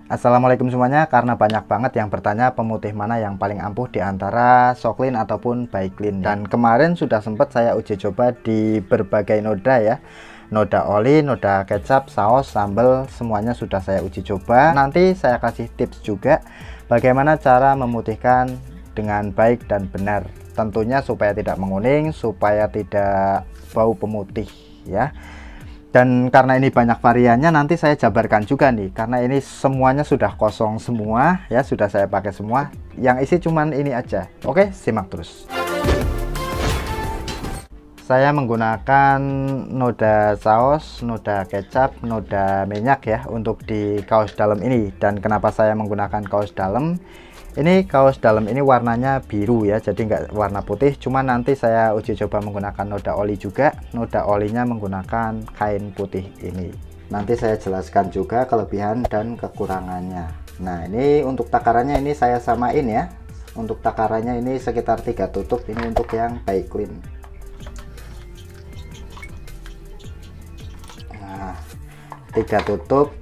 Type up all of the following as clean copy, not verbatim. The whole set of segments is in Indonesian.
Assalamualaikum semuanya, karena banyak banget yang bertanya pemutih mana yang paling ampuh di antara Soclean ataupun Biclean. Dan kemarin sudah sempat saya uji coba di berbagai noda ya. Noda oli, noda kecap, saus, sambal, semuanya sudah saya uji coba. Nanti saya kasih tips juga bagaimana cara memutihkan dengan baik dan benar. Tentunya supaya tidak menguning, supaya tidak bau pemutih ya. Dan karena ini banyak variannya, nanti saya jabarkan juga nih, karena ini semuanya sudah kosong semua ya, sudah saya pakai semua. Yang isi cuman ini aja. Oke, simak terus. Saya menggunakan noda saus, noda kecap, noda minyak ya untuk di kaos dalam ini. Dan kenapa saya menggunakan kaos dalam? Ini kaos dalam ini warnanya biru ya, jadi nggak warna putih. Cuma nanti saya uji coba menggunakan noda oli juga. Noda olinya menggunakan kain putih ini. Nanti saya jelaskan juga kelebihan dan kekurangannya. Nah, ini untuk takarannya ini saya samain ya. Untuk takarannya ini sekitar 3 tutup. Ini untuk yang Biclean. Nah, 3 tutup.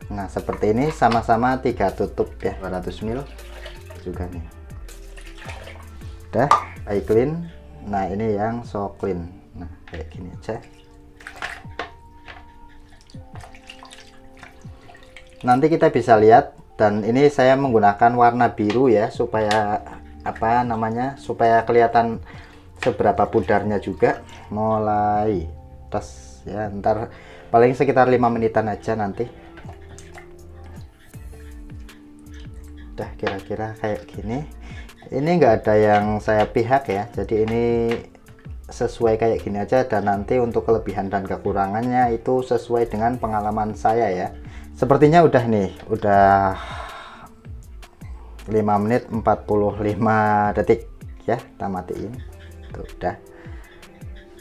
Nah, seperti ini sama-sama 3 tutup ya, 200 ml juga nih. Udah Biclean. Nah, ini yang Soclean. Nah, kayak gini aja. Nanti kita bisa lihat, dan ini saya menggunakan warna biru ya, supaya apa namanya, supaya kelihatan seberapa pudarnya juga. Mulai tes ya, ntar paling sekitar 5 menitan aja nanti. Udah kira-kira kayak gini. Ini enggak ada yang saya pihak ya, jadi ini sesuai kayak gini aja. Dan nanti untuk kelebihan dan kekurangannya itu sesuai dengan pengalaman saya ya. Sepertinya udah nih, udah 5 menit 45 detik ya, kita matiin. Tuh, udah.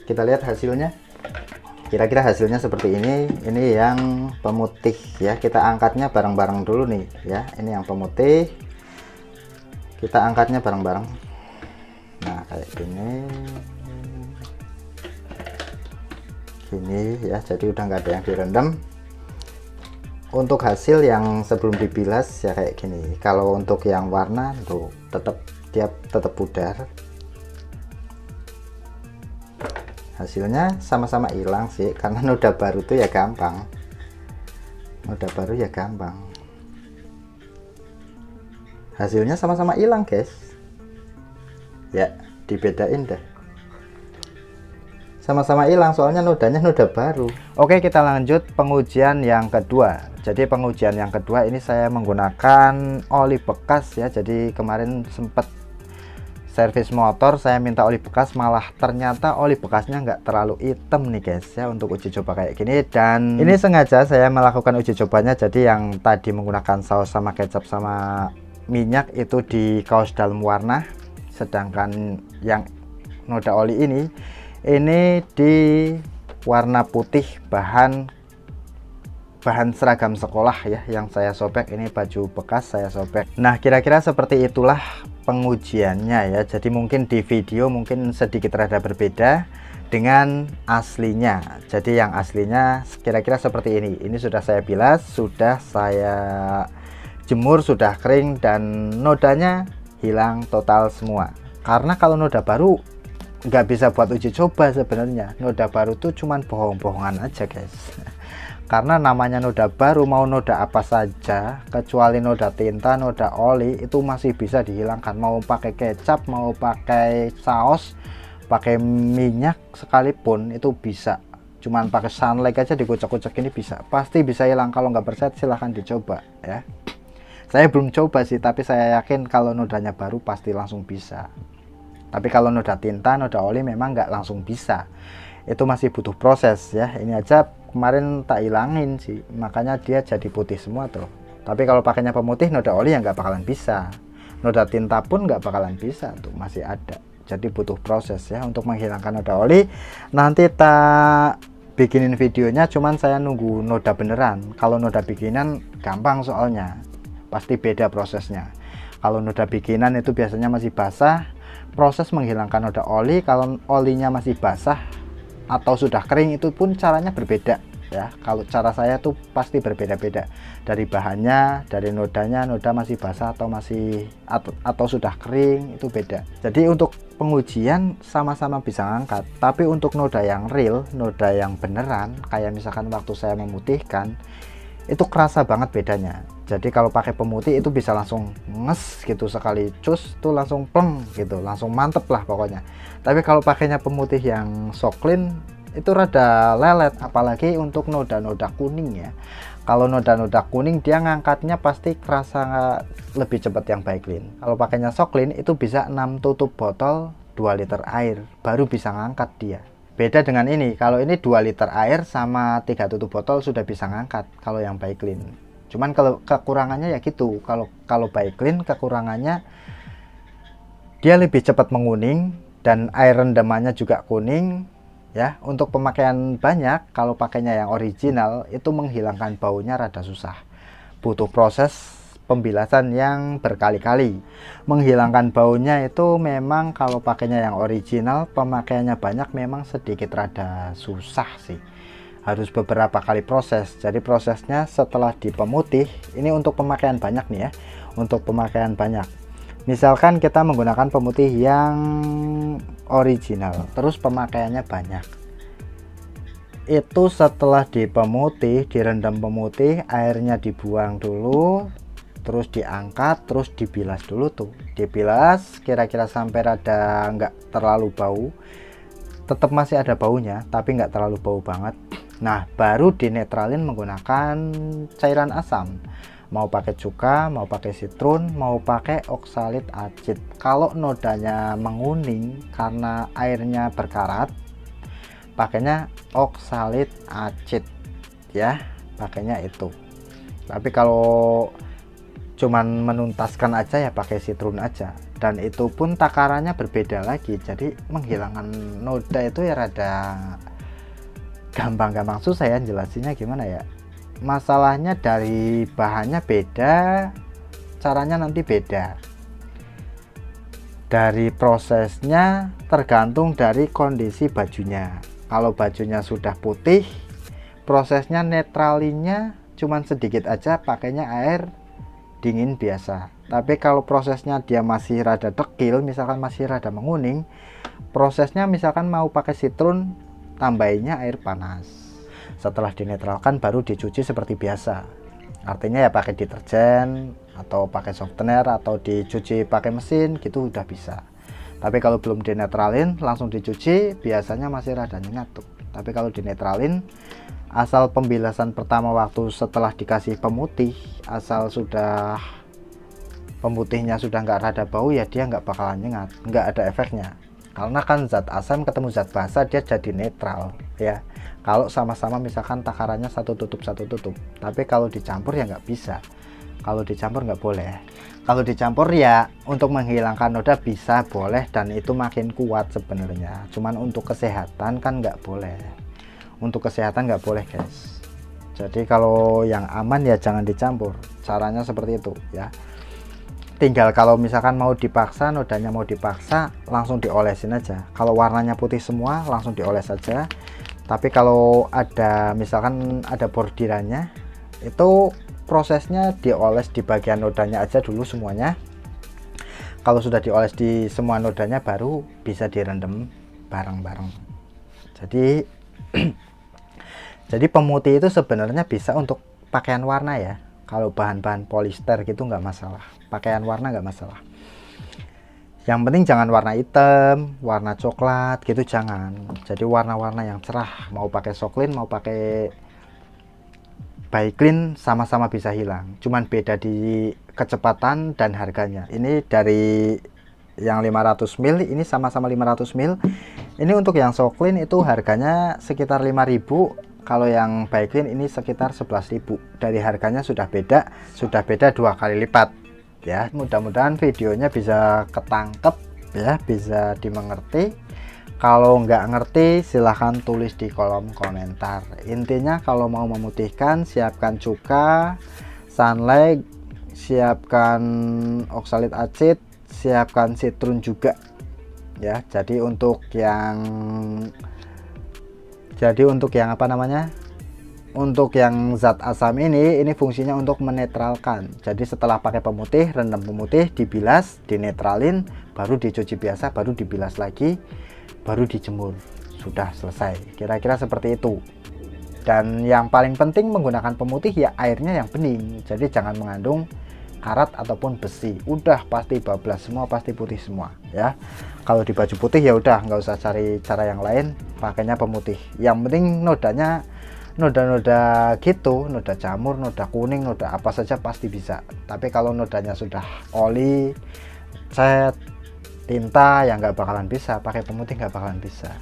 Kita lihat hasilnya. Kira-kira hasilnya seperti ini. Ini yang pemutih ya, kita angkatnya bareng-bareng dulu nih ya. Ini yang pemutih, kita angkatnya bareng-bareng. Nah, kayak gini ya, jadi udah nggak ada yang direndam. Untuk hasil yang sebelum dibilas ya kayak gini. Kalau untuk yang warna tuh tetap pudar. Hasilnya sama-sama hilang sih, karena noda baru tuh ya gampang. Noda baru ya gampang. Hasilnya sama-sama hilang guys. Ya, dibedain deh. Sama-sama hilang soalnya nodanya noda baru. Oke, kita lanjut pengujian yang kedua. Jadi pengujian yang kedua ini saya menggunakan oli bekas ya. Jadi kemarin sempat servis motor, saya minta oli bekas, malah ternyata oli bekasnya nggak terlalu hitam nih guys ya, untuk uji coba kayak gini. Dan ini sengaja saya melakukan uji cobanya, jadi yang tadi menggunakan saus sama kecap sama minyak itu di kaos dalam warna, sedangkan yang noda oli ini di warna putih, bahan seragam sekolah ya yang saya sobek. Ini baju bekas saya sobek. Nah, kira-kira seperti itulah pengujiannya ya. Jadi mungkin di video mungkin sedikit rada berbeda dengan aslinya. Jadi yang aslinya kira-kira seperti ini. Ini sudah saya bilas, sudah saya jemur, sudah kering, dan nodanya hilang total semua. Karena kalau noda baru nggak bisa buat uji coba sebenarnya. Noda baru tuh cuman bohong-bohongan aja guys. Karena namanya noda baru, mau noda apa saja kecuali noda tinta, noda oli, itu masih bisa dihilangkan. Mau pakai kecap, mau pakai saus, pakai minyak sekalipun itu bisa. Cuman pakai sunlight aja dikucek-kucek ini bisa, pasti bisa hilang. Kalau nggak percaya silahkan dicoba ya. Saya belum coba sih, tapi saya yakin kalau nodanya baru pasti langsung bisa. Tapi kalau noda tinta, noda oli memang nggak langsung bisa, itu masih butuh proses ya. Ini aja kemarin tak hilangin sih, makanya dia jadi putih semua tuh. Tapi kalau pakainya pemutih, noda oli ya nggak bakalan bisa, noda tinta pun nggak bakalan bisa tuh, masih ada. Jadi butuh proses ya untuk menghilangkan noda oli. Nanti tak bikinin videonya, cuman saya nunggu noda beneran. Kalau noda bikinan gampang soalnya, pasti beda prosesnya. Kalau noda bikinan itu biasanya masih basah, proses menghilangkan noda oli. Kalau olinya masih basah atau sudah kering itu pun caranya berbeda ya. Kalau cara saya tuh pasti berbeda-beda dari bahannya, dari nodanya, noda masih basah atau sudah kering, itu beda. Jadi untuk pengujian sama-sama bisa ngangkat, tapi untuk noda yang real, noda yang beneran, kayak misalkan waktu saya memutihkan, itu kerasa banget bedanya. Jadi kalau pakai pemutih itu bisa langsung nges gitu, sekali cus tuh langsung pleng gitu, langsung mantep lah pokoknya. Tapi kalau pakainya pemutih yang Soklin itu rada lelet, apalagi untuk noda-noda kuning ya. Kalau noda-noda kuning dia ngangkatnya pasti kerasa lebih cepat yang Baiklin. Kalau pakainya Soklin itu bisa 6 tutup botol 2 liter air baru bisa ngangkat dia. Beda dengan ini, kalau ini 2 liter air sama 3 tutup botol sudah bisa ngangkat kalau yang Baiklin. Cuman kalau kekurangannya ya gitu, kalau Baiklin kekurangannya dia lebih cepat menguning dan air rendamannya juga kuning. Ya, untuk pemakaian banyak, kalau pakainya yang original itu menghilangkan baunya rada susah. Butuh proses pembilasan yang berkali-kali. Menghilangkan baunya itu memang kalau pakainya yang original, pemakaiannya banyak memang sedikit rada susah sih. Harus beberapa kali proses. Jadi prosesnya setelah dipemutih, ini untuk pemakaian banyak nih ya. Untuk pemakaian banyak. Misalkan kita menggunakan pemutih yang original, terus pemakaiannya banyak. Itu setelah dipemutih, direndam pemutih, airnya dibuang dulu, terus diangkat, terus dibilas dulu tuh. Dibilas kira-kira sampai rada nggak terlalu bau. Tetap masih ada baunya, tapi nggak terlalu bau banget. Nah, baru dinetralin menggunakan cairan asam. Mau pakai cuka, mau pakai sitrun, mau pakai oksalit acid. Kalau nodanya menguning karena airnya berkarat, pakainya oksalit acid ya, pakainya itu. Tapi kalau cuman menuntaskan aja ya pakai sitrun aja, dan itu pun takarannya berbeda lagi. Jadi menghilangkan noda itu ya rada gampang-gampang susah ya, jelasinnya gimana ya. Masalahnya dari bahannya beda, caranya nanti beda. Dari prosesnya tergantung dari kondisi bajunya. Kalau bajunya sudah putih, prosesnya netralinnya cuman sedikit aja, pakainya air dingin biasa. Tapi kalau prosesnya dia masih rada dekil, misalkan masih rada menguning, prosesnya misalkan mau pakai sitrun, tambahinnya air panas. Setelah dinetralkan baru dicuci seperti biasa. Artinya ya pakai deterjen atau pakai softener atau dicuci pakai mesin gitu udah bisa. Tapi kalau belum dinetralin langsung dicuci biasanya masih rada nyengat tuh. Tapi kalau dinetralin, asal pembilasan pertama waktu setelah dikasih pemutih, asal sudah pemutihnya sudah nggak rada bau ya dia nggak bakalan nyengat, nggak ada efeknya. Karena kan zat asam ketemu zat basa dia jadi netral ya. Kalau sama-sama misalkan takarannya satu tutup, tapi kalau dicampur ya nggak bisa. Kalau dicampur nggak boleh. Kalau dicampur ya untuk menghilangkan noda bisa, boleh, dan itu makin kuat sebenarnya. Cuman untuk kesehatan kan nggak boleh. Untuk kesehatan nggak boleh guys. Jadi kalau yang aman ya jangan dicampur. Caranya seperti itu ya. Tinggal kalau misalkan mau dipaksa, nodanya mau dipaksa, langsung diolesin aja. Kalau warnanya putih semua langsung dioles saja. Tapi kalau ada misalkan ada bordirannya, itu prosesnya dioles di bagian nodanya aja dulu semuanya. Kalau sudah dioles di semua nodanya baru bisa direndam bareng-bareng. Jadi jadi pemutih itu sebenarnya bisa untuk pakaian warna ya. Kalau bahan-bahan polister gitu nggak masalah, pakaian warna nggak masalah. Yang penting jangan warna hitam, warna coklat gitu jangan. Jadi warna-warna yang cerah, mau pakai Soklin, mau pakai Baiklin sama-sama bisa hilang. Cuman beda di kecepatan dan harganya. Ini dari yang 500 ml, ini sama-sama 500 ml. Ini untuk yang Soklin itu harganya sekitar 5.000. Kalau yang Baiklin ini sekitar 11.000. Dari harganya sudah beda 2 kali lipat. Ya, mudah-mudahan videonya bisa ketangkep ya, bisa dimengerti. Kalau nggak ngerti silahkan tulis di kolom komentar. Intinya kalau mau memutihkan siapkan cuka, sunlight, siapkan oksalit acid, siapkan sitrun juga ya. Jadi untuk yang apa namanya, Untuk yang zat asam ini fungsinya untuk menetralkan. Jadi setelah pakai pemutih, rendam pemutih, dibilas, dinetralin, baru dicuci biasa, baru dibilas lagi, baru dijemur. Sudah selesai. Kira-kira seperti itu. Dan yang paling penting menggunakan pemutih ya airnya yang bening. Jadi jangan mengandung karat ataupun besi. Udah pasti bablas semua, pasti putih semua ya. Kalau di baju putih ya udah nggak usah cari cara yang lain, pakainya pemutih. Yang penting nodanya noda-noda gitu, noda jamur, noda kuning, noda apa saja pasti bisa. Tapi kalau nodanya sudah oli, cat, tinta, ya nggak bakalan bisa. Pakai pemutih nggak bakalan bisa.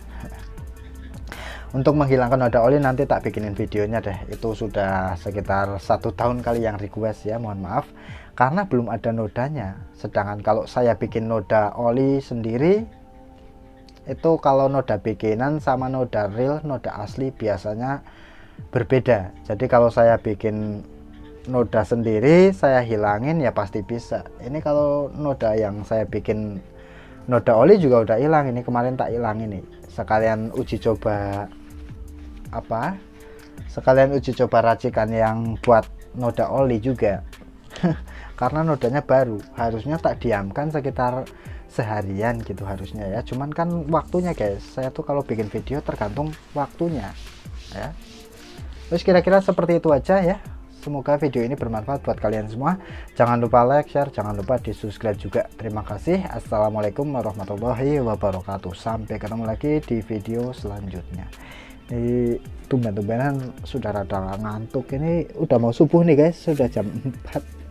Untuk menghilangkan noda oli nanti tak bikinin videonya deh. Itu sudah sekitar 1 tahun kali yang request ya, mohon maaf karena belum ada nodanya. Sedangkan kalau saya bikin noda oli sendiri, itu kalau noda bikinan sama noda real, noda asli biasanya berbeda. Jadi kalau saya bikin noda sendiri saya hilangin ya pasti bisa. Ini kalau noda yang saya bikin noda oli juga udah hilang. Ini kemarin tak hilang ini. Sekalian uji coba sekalian uji coba racikan yang buat noda oli juga. Karena nodanya baru, harusnya tak diamkan sekitar seharian gitu harusnya ya. Cuman kan waktunya guys, saya tuh kalau bikin video tergantung waktunya ya. Terus kira-kira seperti itu aja ya. Semoga video ini bermanfaat buat kalian semua. Jangan lupa like, share, jangan lupa di subscribe juga. Terima kasih. Assalamualaikum warahmatullahi wabarakatuh. Sampai ketemu lagi di video selanjutnya. Ini tumben-tumbenan sudah rada ngantuk. Ini udah mau subuh nih guys, sudah jam 4.